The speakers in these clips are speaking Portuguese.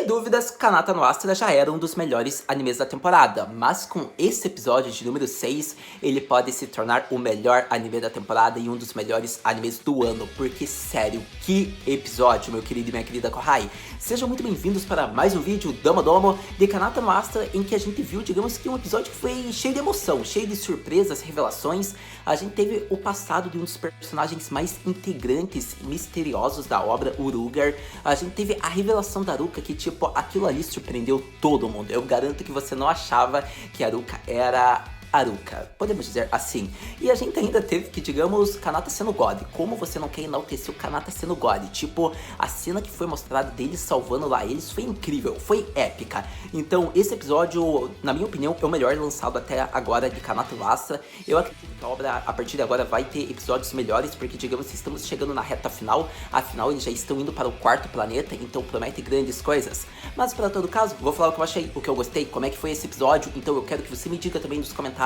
dúvidas, Kanata no Astra já era um dos melhores animes da temporada, mas com esse episódio de número 6, ele pode se tornar o melhor anime da temporada e um dos melhores animes do ano, porque sério, que episódio, meu querido e minha querida Kohai. Sejam muito bem-vindos para mais um vídeo Domo Domo de Kanata no Astra, em que a gente viu, digamos que um episódio que foi cheio de emoção, cheio de surpresas, revelações. A gente teve o passado de um dos personagens mais integrantes e misteriosos da obra, Urugar. A gente teve a revelação da Aruka, que tipo, aquilo ali surpreendeu todo mundo. Eu garanto que você não achava que a Aruka era Aruka, podemos dizer assim. E a gente ainda teve que, digamos, Kanata sendo God. Como você não quer enaltecer o Kanata sendo God? Tipo, a cena que foi mostrada deles salvando lá eles foi incrível, foi épica. Então, esse episódio, na minha opinião, é o melhor lançado até agora de Kanata no Astra. Eu acredito que a obra, a partir de agora, vai ter episódios melhores, porque, digamos, estamos chegando na reta final. Afinal, eles já estão indo para o quarto planeta, então promete grandes coisas. Mas, para todo caso, vou falar o que eu achei, o que eu gostei, como é que foi esse episódio. Então, eu quero que você me diga também nos comentários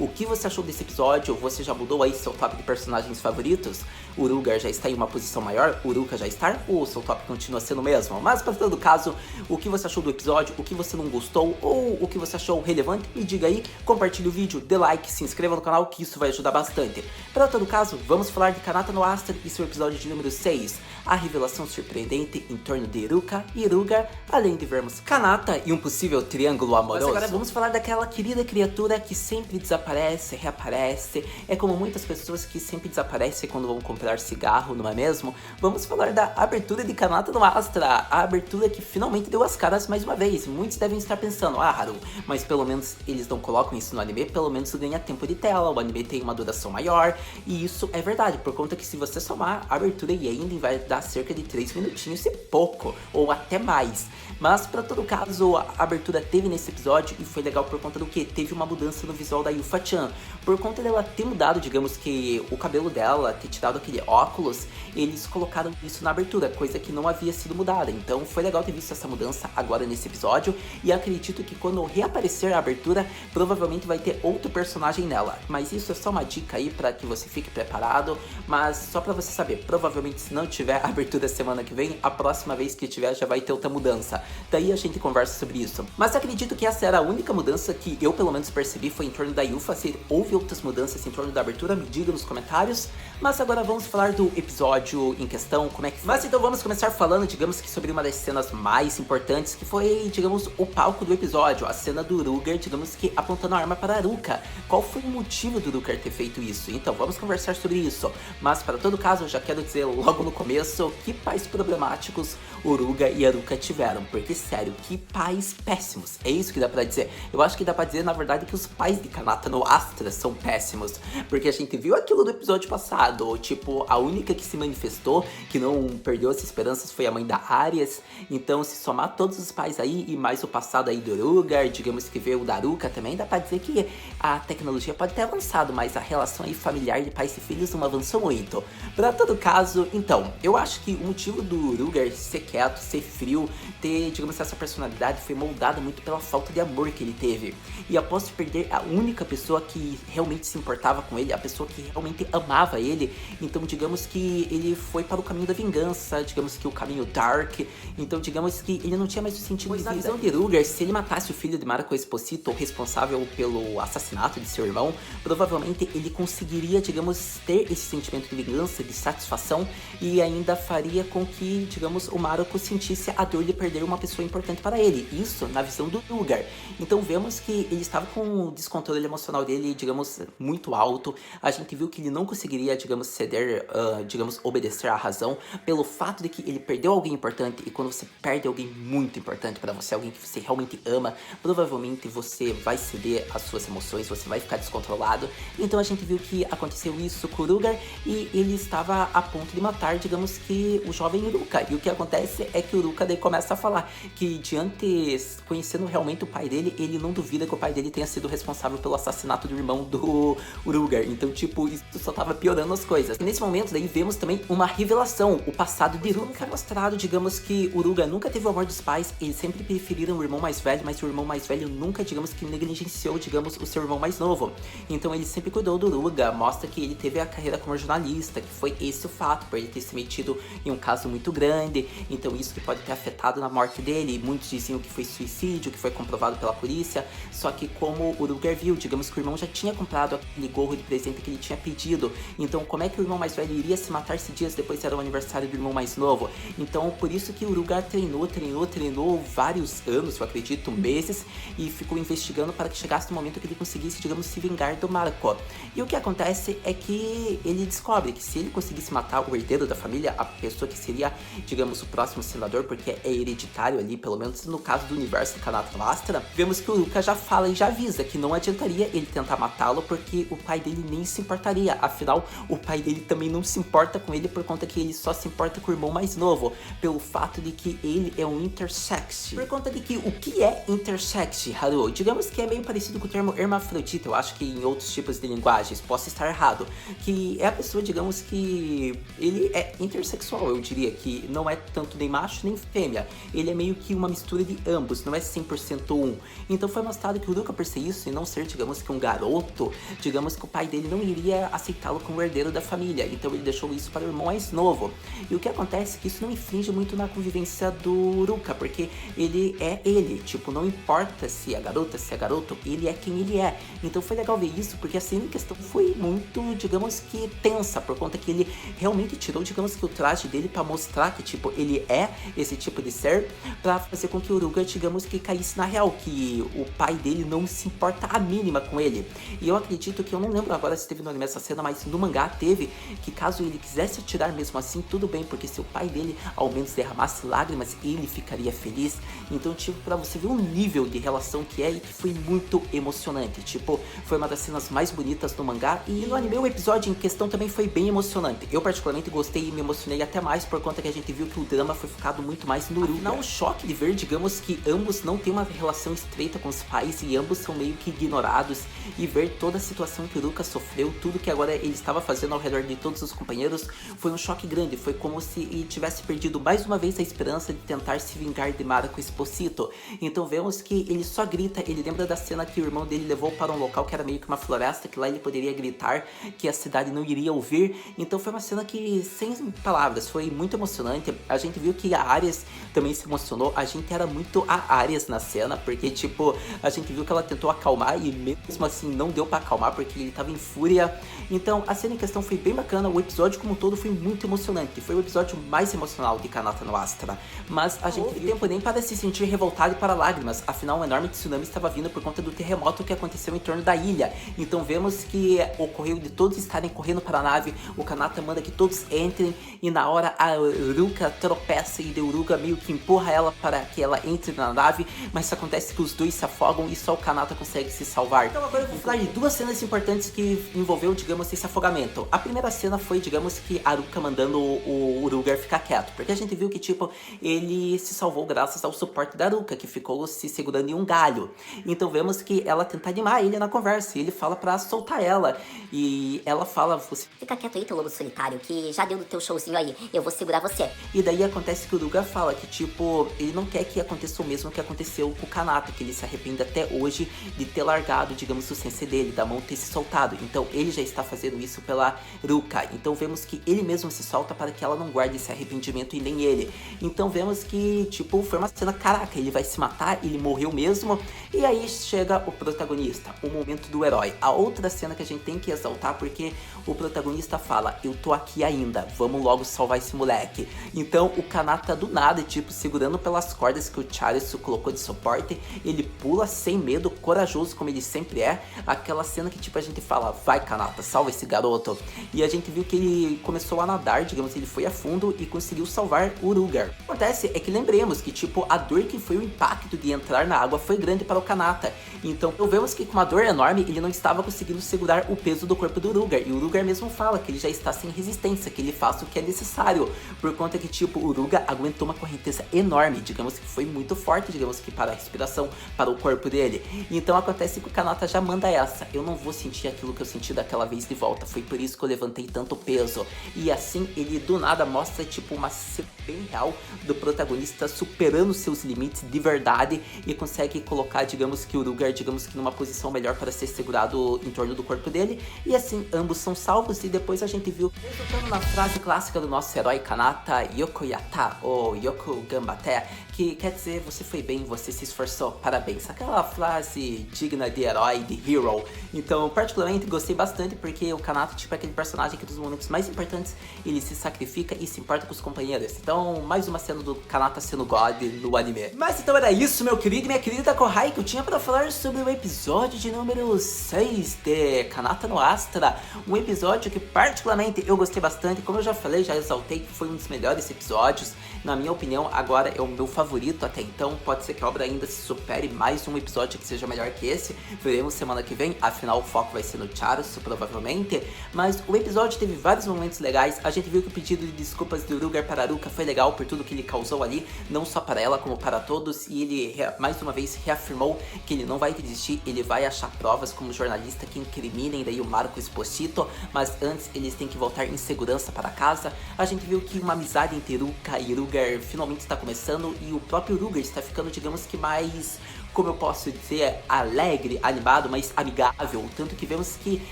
o que você achou desse episódio. Você já mudou aí seu top de personagens favoritos? O Urugar já está em uma posição maior? O Uruka já está? Ou o seu top continua sendo o mesmo? Mas para todo caso, o que você achou do episódio? O que você não gostou? Ou o que você achou relevante? Me diga aí, compartilhe o vídeo, dê like, se inscreva no canal, que isso vai ajudar bastante. Para todo caso, vamos falar de Kanata no Astra e seu episódio de número 6, a revelação surpreendente em torno de Iruka e Urugar, além de vermos Kanata e um possível triângulo amoroso. Mas agora vamos falar daquela querida criatura que sempre desaparece, reaparece. É como muitas pessoas que sempre desaparecem quando vão comprar cigarro, não é mesmo? Vamos falar da abertura de Kanata no Astra, a abertura que finalmente deu as caras mais uma vez. Muitos devem estar pensando, ah, Haru, mas pelo menos eles não colocam isso no anime, pelo menos ganha tempo de tela, o anime tem uma duração maior, e isso é verdade, por conta que se você somar a abertura e ending vai dar cerca de 3 minutinhos e pouco, ou até mais. Mas para todo caso, a abertura teve nesse episódio e foi legal por conta do que? Teve uma mudança no visual da Yufa-chan. Por conta dela ter mudado, digamos que o cabelo dela, ter tirado aquele óculos, eles colocaram isso na abertura, coisa que não havia sido mudada. Então foi legal ter visto essa mudança agora nesse episódio, e acredito que quando reaparecer a abertura, provavelmente vai ter outro personagem nela. Mas isso é só uma dica aí para que você fique preparado, mas só para você saber, provavelmente se não tiver abertura semana que vem, a próxima vez que tiver já vai ter outra mudança. Daí a gente conversa sobre isso. Mas acredito que essa era a única mudança que eu pelo menos percebi, foi em torno da Yufa. Se houve outras mudanças em torno da abertura, me diga nos comentários. Mas agora vamos falar do episódio em questão, como é que foi. Mas então vamos começar falando, digamos que sobre uma das cenas mais importantes, que foi, digamos, o palco do episódio, a cena do Urugar, digamos que apontando a arma para a Aruka. Qual foi o motivo do Urugar ter feito isso? Então vamos conversar sobre isso. Mas para todo caso, eu já quero dizer logo no começo que pais problemáticos Urugar e Aruka tiveram, porque sério, que pais péssimos, é isso que dá pra dizer. Eu acho que dá pra dizer, na verdade, que os pais de Kanata no Astra são péssimos, porque a gente viu aquilo do episódio passado, tipo, a única que se manifestou, que não perdeu as esperanças, foi a mãe da Arias. Então, se somar todos os pais aí, e mais o passado aí do Urugar, digamos que veio o da Aruka também, dá pra dizer que a tecnologia pode ter avançado, mas a relação aí familiar de pais e filhos não avançou muito. Pra todo caso, então, eu acho que o motivo do Urugar ser quieto, ser frio, ter, digamos, essa personalidade foi moldada muito pela falta de amor que ele teve. E após perder a única pessoa que realmente se importava com ele, a pessoa que realmente amava ele, então digamos que ele foi para o caminho da vingança, digamos que o caminho dark. Então digamos que ele não tinha mais o sentido de vida. Na visão de Urugar, se ele matasse o filho de Mariko Esposito, responsável pelo assassinato de seu irmão, provavelmente ele conseguiria, digamos, ter esse sentimento de vingança, de satisfação, e ainda faria com que, digamos, o Mariko sentisse a dor de perder uma pessoa importante para ele. Isso na visão do Urugar. Então vemos que ele estava com o descontrole emocional dele, digamos, muito alto. A gente viu que ele não conseguiria, digamos, ceder, digamos, obedecer à razão, pelo fato de que ele perdeu alguém importante. E quando você perde alguém muito importante para você, alguém que você realmente ama, provavelmente você vai ceder às suas emoções, você vai ficar descontrolado. Então a gente viu que aconteceu isso com o Urugar, e ele estava a ponto de matar, digamos que, o jovem Uruka. E o que acontece é que o Uruka daí começa a falar que, diante, conhecendo realmente o pai dele, ele não duvida que o pai dele tenha sido responsável pelo assassinato do irmão do Urugar. Então, tipo, isso só tava piorando as coisas. E nesse momento, daí vemos também uma revelação, o passado de Uruka. É mostrado, digamos que Urugar nunca teve o amor dos pais, eles sempre preferiram o irmão mais velho, mas o irmão mais velho nunca, digamos que, negligenciou, digamos, o seu irmão mais novo. Então ele sempre cuidou do Urugar, mostra que ele teve a carreira como jornalista, que foi esse o fato, por ele ter se metido em um caso muito grande. Então isso que pode ter afetado na morte morte dele, muitos diziam que foi suicídio, que foi comprovado pela polícia, só que como o Ruger viu, digamos que o irmão já tinha comprado aquele gorro de presente que ele tinha pedido, então como é que o irmão mais velho iria se matar se dias depois era o aniversário do irmão mais novo? Então por isso que o Ruger treinou vários anos, eu acredito, meses, e ficou investigando para que chegasse no momento que ele conseguisse, digamos, se vingar do Marco. E o que acontece é que ele descobre que se ele conseguisse matar o herdeiro da família, a pessoa que seria, digamos, o próximo senador, porque é hereditário ali, pelo menos no caso do universo de Kanata Lastra, vemos que o Ruka já fala e já avisa que não adiantaria ele tentar matá-lo, porque o pai dele nem se importaria. Afinal, o pai dele também não se importa com ele por conta que ele só se importa com o irmão mais novo, pelo fato de que ele é um intersex. Por conta de que o que é intersex, Haru? Digamos que é meio parecido com o termo hermafrodita, eu acho que em outros tipos de linguagens, posso estar errado, que é a pessoa, digamos que ele é intersexual, eu diria que não é tanto nem macho nem fêmea, ele é meio que uma mistura de ambos, não é 100% um. Então foi mostrado que o Ruka, por ser isso e não ser, digamos que um garoto, digamos que o pai dele não iria aceitá-lo como herdeiro da família, então ele deixou isso para o irmão mais novo. E o que acontece é que isso não infringe muito na convivência do Ruka, porque ele é ele, tipo, não importa se é garota, se é garoto, ele é quem ele é. Então foi legal ver isso, porque a cena em questão foi muito, digamos que tensa, por conta que ele realmente tirou, digamos que o traje dele pra mostrar que, tipo, ele é esse tipo de ser, pra fazer com que o Ruka, digamos que caísse na real, que o pai dele não se importa a mínima com ele. E eu acredito que, eu não lembro agora se teve no anime essa cena, mas no mangá teve, que caso ele quisesse atirar mesmo assim, tudo bem, porque se o pai dele ao menos derramasse lágrimas, ele ficaria feliz. Então, tipo, pra você ver o nível de relação que é, e que foi muito emocionante. Tipo, foi uma das cenas mais bonitas do mangá, e no anime o episódio em questão também foi bem emocionante. Eu particularmente gostei e me emocionei até mais por conta que a gente viu que o drama foi focado muito mais no Ruka. Afinal, o choque de ver, digamos que ambos não têm uma relação estreita com os pais e ambos são meio que ignorados, e ver toda a situação que o Ruka sofreu, tudo que agora ele estava fazendo ao redor de todos os companheiros, foi um choque grande. Foi como se ele tivesse perdido mais uma vez a esperança de tentar se vingar de Marco Esposito. Então vemos que ele só grita, ele lembra da cena que o irmão dele levou para um local que era meio que uma floresta, que lá ele poderia gritar, que a cidade não iria ouvir. Então foi uma cena que, sem palavras, foi muito emocionante. A gente viu que a Aries também se emocionou, a gente era muito a Aries na cena, porque tipo, a gente viu que ela tentou acalmar e mesmo assim não deu pra acalmar, porque ele tava em fúria. Então a cena em questão foi bem bacana, o episódio como um todo foi muito emocionante, foi o episódio mais emocional de Kanata no Astra. Mas a gente viu tempo nem para se sentir revoltado e para lágrimas, afinal um enorme tsunami estava vindo por conta do terremoto que aconteceu em torno da ilha. Então vemos que ocorreu de todos estarem correndo para a nave, o Kanata manda que todos entrem, e na hora a Ruka tropeça e o Ruka meio que empurra ela para que ela entre na nave, mas acontece que os dois se afogam e só o Kanata consegue se salvar. Então agora eu vou falar de duas cenas importantes que envolveu, digamos, esse afogamento. A primeira cena foi, digamos, que a Ruka mandando o Ruger ficar quieto, porque a gente viu que, tipo, ele se salvou graças ao suporte da Ruka, que ficou se segurando em um galho. Então vemos que ela tenta animar ele na conversa, e ele fala pra soltar ela, e ela fala: você fica quieto aí, teu lobo solitário, que já deu do teu showzinho aí, eu vou segurar você. E daí acontece que o Ruga fala que, tipo, ele não quer que aconteça o mesmo que aconteceu com o Kanata, que ele se arrepende até hoje de ter largado, digamos, o sensei dele, da mão ter se soltado. Então ele já está fazendo isso pela Ruka. Então vemos que ele mesmo se solta para que ela não guarde esse arrependimento, e nem ele. Então vemos que, tipo, foi uma cena, caraca, ele vai se matar, ele morreu mesmo. E aí chega o protagonista, o momento do herói. A outra cena que a gente tem que exaltar, porque o protagonista fala: eu tô aqui ainda, vamos logo salvar esse moleque. Então o Kanata do nada, tipo, segurando pelas cordas que o Charisu colocou de suporte, ele pula sem medo, corajoso como ele sempre é. Aquela cena que, tipo, a gente fala: vai, Kanata, salva esse garoto. E a gente viu que ele começou a nadar, digamos, ele foi a fundo e conseguiu salvar o Ruger. O que acontece é que lembremos que, tipo, a dor que foi o impacto de entrar na água foi grande para o Kanata. Então vemos que com uma dor enorme ele não estava conseguindo segurar o peso do corpo do Ruger. E o Ruger mesmo fala que ele já está sem resistência, que ele faça o que é necessário, por conta que, tipo, o Ruger aguentou uma correnteza enorme, digamos que foi muito forte, digamos que para a respiração, para o corpo dele. Então acontece que o Kanata já manda essa: eu não vou sentir aquilo que eu senti daquela vez de volta, foi por isso que eu levantei tanto peso. E assim ele do nada mostra, tipo, uma cena bem real do protagonista superando seus limites de verdade e consegue colocar, digamos que o Ruger, digamos que numa posição melhor para ser segurado em torno do corpo dele, e assim ambos são salvos. E depois a gente viu, resultando na frase clássica do nosso herói Kanata: Yoko Yata ou Yoko Gambata. até, que quer dizer, você foi bem, você se esforçou, parabéns. Aquela frase digna de herói, de hero. Então, particularmente, gostei bastante porque o Kanata, tipo, é aquele personagem que nos momentos mais importantes, ele se sacrifica e se importa com os companheiros. Então, mais uma cena do Kanata sendo God no anime. Mas então era isso, meu querido e minha querida Kohai, que eu tinha pra falar sobre o episódio de número 6 de Kanata no Astra. Um episódio que particularmente eu gostei bastante, como eu já falei, já exaltei que foi um dos melhores episódios. Na minha opinião, agora é o meu favorito até então. Pode ser que a obra ainda se supere mais um episódio que seja melhor que esse. Veremos semana que vem, afinal o foco vai ser no Charusu, provavelmente. Mas o episódio teve vários momentos legais. A gente viu que o pedido de desculpas do Ruger para Aruka foi legal por tudo que ele causou ali, não só para ela, como para todos. E ele, mais uma vez, reafirmou que ele não vai desistir, ele vai achar provas como jornalista que incriminem daí o Marco Esposito. Mas antes, eles têm que voltar em segurança para casa. A gente viu que uma amizade entre Ruka e Ruger finalmente está começando. E o próprio Ruger está ficando, digamos que mais, como eu posso dizer, alegre, animado, mais amigável. Tanto que vemos que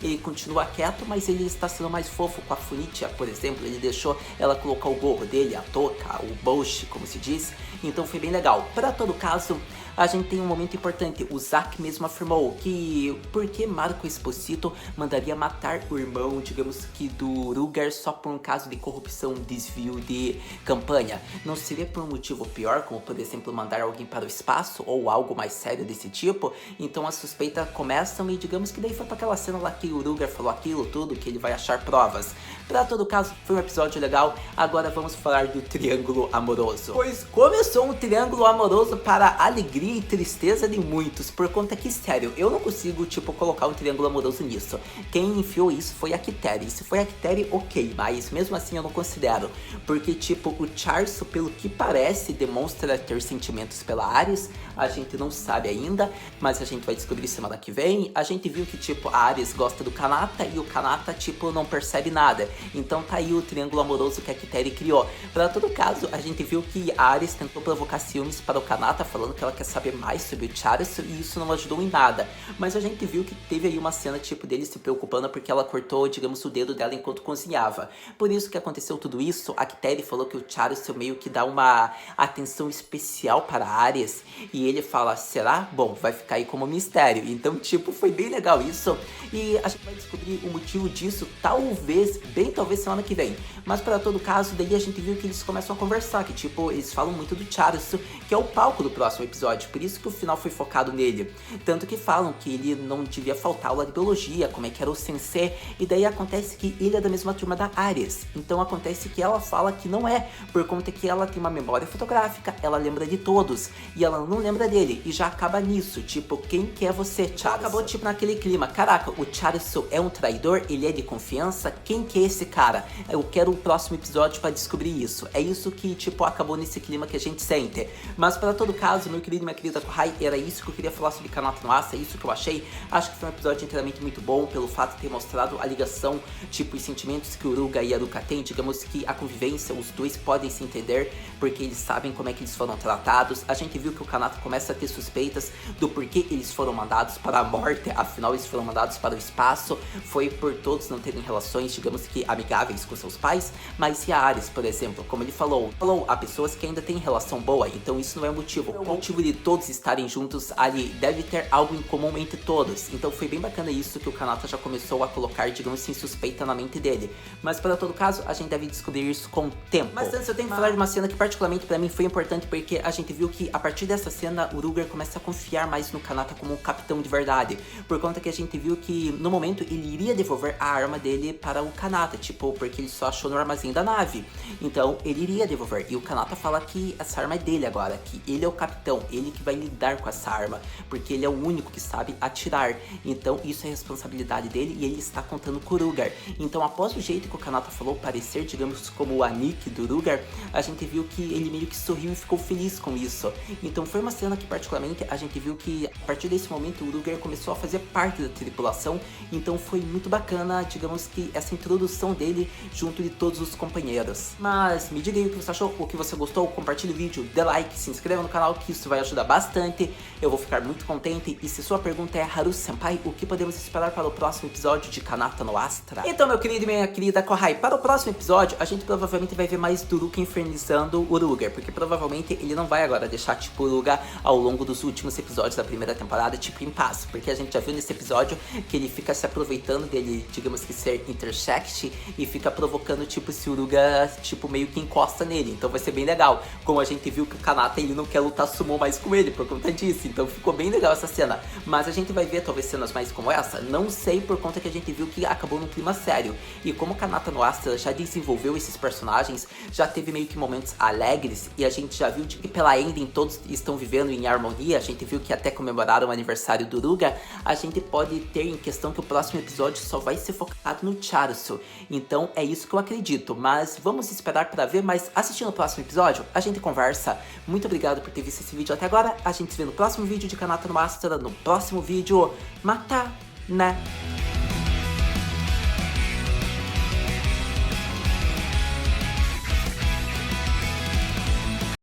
ele continua quieto, mas ele está sendo mais fofo com a Funitia, por exemplo. Ele deixou ela colocar o gorro dele, a touca, o boshi, como se diz. Então foi bem legal. Para todo caso, a gente tem um momento importante. O Zack mesmo afirmou que por que Marco Esposito mandaria matar o irmão, digamos que do Ruger, só por um caso de corrupção, desvio de campanha. Não seria por um motivo pior, como por exemplo mandar alguém para o espaço ou algo mais sério desse tipo? Então as suspeitas começam e digamos que daí foi para aquela cena lá que o Ruger falou aquilo tudo, que ele vai achar provas. Para todo caso, foi um episódio legal. Agora vamos falar do triângulo amoroso. Pois começou um triângulo amoroso para alegria e tristeza de muitos, por conta que, sério, eu não consigo, tipo, colocar um triângulo amoroso nisso. Quem enfiou isso foi a Kiteri. Se foi a Kiteri, ok, mas mesmo assim eu não considero, porque, tipo, o Charusu, pelo que parece, demonstra ter sentimentos pela Ares. A gente não sabe ainda, mas a gente vai descobrir semana que vem. A gente viu que, tipo, a Ares gosta do Kanata e o Kanata, tipo, não percebe nada. Então tá aí o triângulo amoroso que a Kiteri criou. Para todo caso, a gente viu que a Ares tentou provocar ciúmes para o Kanata, falando que ela quer saber mais sobre o Charusu, e isso não ajudou em nada. Mas a gente viu que teve aí uma cena tipo dele se preocupando porque ela cortou, digamos, o dedo dela enquanto cozinhava. Por isso que aconteceu tudo isso. A Kiteri falou que o Charusu meio que dá uma atenção especial para a Ares, e ele fala, será? Bom, vai ficar aí como mistério. Então, tipo, foi bem legal isso, e a gente vai descobrir o motivo disso, talvez, bem talvez semana que vem. Mas para todo caso, daí a gente viu que eles começam a conversar, que tipo, eles falam muito do Charusu, que é o palco do próximo episódio, por isso que o final foi focado nele. Tanto que falam que ele não devia faltar aula de biologia, como é que era o sensei, e daí acontece que ele é da mesma turma da Ares. Então acontece que ela fala que não é, por conta que ela tem uma memória fotográfica, ela lembra de todos, e ela não lembra dele, e já acaba nisso, tipo, quem que é você, Charusu? Acabou tipo naquele clima, caraca, o Charusu é um traidor, ele é de confiança, quem que é esse cara? Eu quero o próximo episódio pra descobrir isso. É isso que, tipo, acabou nesse clima que a gente sente. Mas para todo caso, meu querido e minha querida Kohai, era isso que eu queria falar sobre Kanata no Astra, é isso que eu achei. Acho que foi um episódio inteiramente muito bom, pelo fato de ter mostrado a ligação, tipo, e sentimentos que o Ruga e a Aruka têm. Digamos que a convivência, os dois podem se entender, porque eles sabem como é que eles foram tratados. A gente viu que o Kanata começa a ter suspeitas do porquê eles foram mandados para a morte, afinal eles foram mandados para o espaço. Foi por todos não terem relações, digamos que amigáveis com seus pais, mas e a Ares, por exemplo, como ele falou, há pessoas que ainda têm relação boa, então isso não é motivo. O motivo de todos estarem juntos ali deve ter algo em comum entre todos. Então foi bem bacana isso que o Kanata já começou a colocar, digamos assim, suspeita na mente dele. Mas para todo caso, a gente deve descobrir isso com o tempo. Mas antes eu tenho que falar de uma cena que particularmente para mim foi importante, porque a gente viu que a partir dessa cena o Ruger começa a confiar mais no Kanata como um capitão de verdade, por conta que a gente viu que no momento ele iria devolver a arma dele para o Kanata, tipo, porque ele só achou no armazém da nave. Então ele iria devolver, e o Kanata fala que essa arma é dele agora, que ele é o capitão, ele que vai lidar com essa arma, porque ele é o único que sabe atirar. Então isso é responsabilidade dele, e ele está contando com o Ruger. Então após o jeito que o Kanata falou parecer, digamos, como o Anik do Ruger, a gente viu que ele meio que sorriu e ficou feliz com isso. Então foi uma cena que particularmente a gente viu que a partir desse momento o Ruger começou a fazer parte da tripulação. Então foi muito bacana, digamos que essa introdução dele junto de todos os companheiros. Mas me diga aí o que você achou, o que você gostou, compartilhe o vídeo, dê like, se inscreva no canal, que isso vai ajudar ajuda bastante, eu vou ficar muito contente. E se sua pergunta é, Haru-senpai, o que podemos esperar para o próximo episódio de Kanata no Astra? Então, meu querido e minha querida Kohai, para o próximo episódio, a gente provavelmente vai ver mais do Ruka infernizando o Ruger, porque provavelmente ele não vai agora deixar, tipo, o Ruga ao longo dos últimos episódios da primeira temporada, tipo, em paz, porque a gente já viu nesse episódio que ele fica se aproveitando dele, digamos que ser intersect, e fica provocando, tipo, se o Ruga, tipo, meio que encosta nele, então vai ser bem legal. Como a gente viu que o Kanata, ele não quer lutar sumo mais com ele por conta disso, então ficou bem legal essa cena. Mas a gente vai ver talvez cenas mais como essa, não sei, por conta que a gente viu que acabou num clima sério. E como Kanata no Astra já desenvolveu esses personagens, já teve meio que momentos alegres, e a gente já viu que pela ending todos estão vivendo em harmonia, a gente viu que até comemoraram o aniversário do Ruga, a gente pode ter em questão que o próximo episódio só vai ser focado no Charusu. Então é isso que eu acredito, mas vamos esperar para ver, mas assistindo o próximo episódio, a gente conversa. Muito obrigado por ter visto esse vídeo até agora, a gente se vê no próximo vídeo de Kanata no Astra, no próximo vídeo. Mata, né?